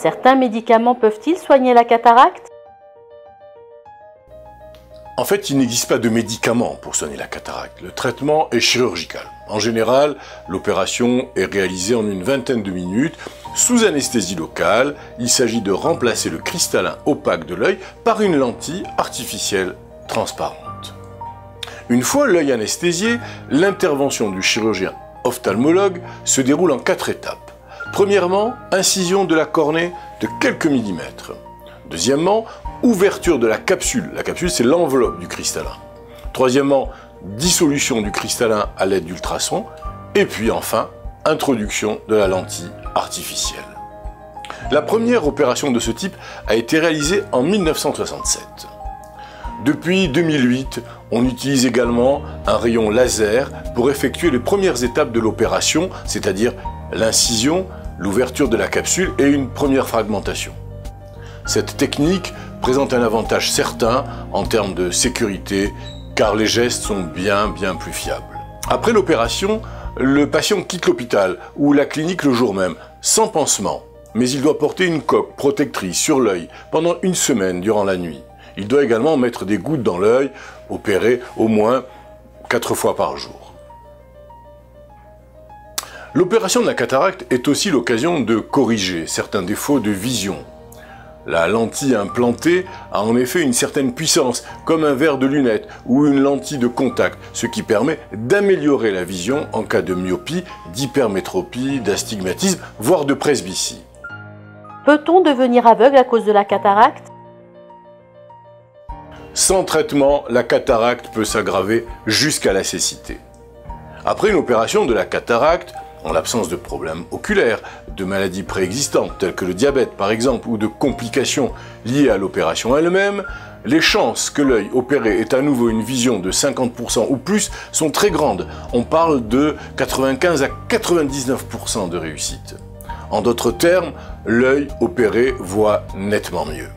Certains médicaments peuvent-ils soigner la cataracte? En fait, il n'existe pas de médicament pour soigner la cataracte. Le traitement est chirurgical. En général, l'opération est réalisée en une vingtaine de minutes sous anesthésie locale. Il s'agit de remplacer le cristallin opaque de l'œil par une lentille artificielle transparente. Une fois l'œil anesthésié, l'intervention du chirurgien ophtalmologue se déroule en 4 étapes. Premièrement, incision de la cornée de quelques millimètres. Deuxièmement, ouverture de la capsule. La capsule, c'est l'enveloppe du cristallin. Troisièmement, dissolution du cristallin à l'aide d'ultrasons. Et puis enfin, introduction de la lentille artificielle. La première opération de ce type a été réalisée en 1967. Depuis 2008, on utilise également un rayon laser pour effectuer les premières étapes de l'opération, c'est-à-dire l'incision, l'ouverture de la capsule et une première fragmentation. Cette technique présente un avantage certain en termes de sécurité, car les gestes sont bien plus fiables. Après l'opération, le patient quitte l'hôpital ou la clinique le jour même, sans pansement, mais il doit porter une coque protectrice sur l'œil pendant 1 semaine durant la nuit. Il doit également mettre des gouttes dans l'œil, opérer au moins 4 fois par jour. L'opération de la cataracte est aussi l'occasion de corriger certains défauts de vision. La lentille implantée a en effet une certaine puissance, comme un verre de lunettes ou une lentille de contact, ce qui permet d'améliorer la vision en cas de myopie, d'hypermétropie, d'astigmatisme, voire de presbytie. Peut-on devenir aveugle à cause de la cataracte? Sans traitement, la cataracte peut s'aggraver jusqu'à la cécité. Après une opération de la cataracte, en l'absence de problèmes oculaires, de maladies préexistantes telles que le diabète par exemple, ou de complications liées à l'opération elle-même, les chances que l'œil opéré ait à nouveau une vision de 50% ou plus sont très grandes. On parle de 95 à 99% de réussite. En d'autres termes, l'œil opéré voit nettement mieux.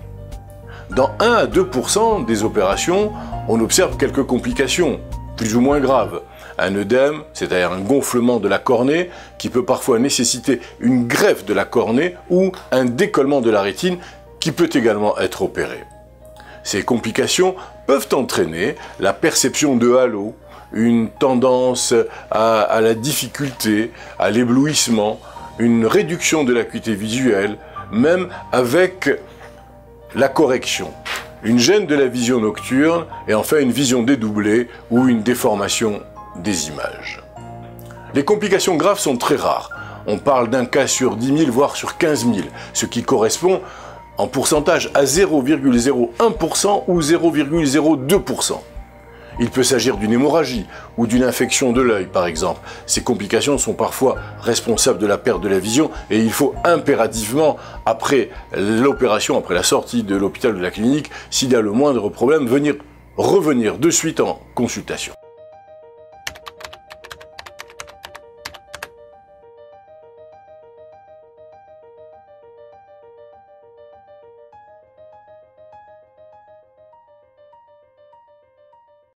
Dans 1 à 2% des opérations, on observe quelques complications, plus ou moins graves. Un œdème, c'est-à-dire un gonflement de la cornée, qui peut parfois nécessiter une greffe de la cornée ou un décollement de la rétine, qui peut également être opéré. Ces complications peuvent entraîner la perception de halo, une tendance à la difficulté, à l'éblouissement, une réduction de l'acuité visuelle, même avec la correction, une gêne de la vision nocturne et enfin une vision dédoublée ou une déformation des images. Les complications graves sont très rares. On parle d'un cas sur 10 000 voire sur 15 000, ce qui correspond en pourcentage à 0,01% ou 0,02%. Il peut s'agir d'une hémorragie ou d'une infection de l'œil par exemple. Ces complications sont parfois responsables de la perte de la vision et il faut impérativement, après l'opération, après la sortie de l'hôpital ou de la clinique, s'il y a le moindre problème, revenir de suite en consultation.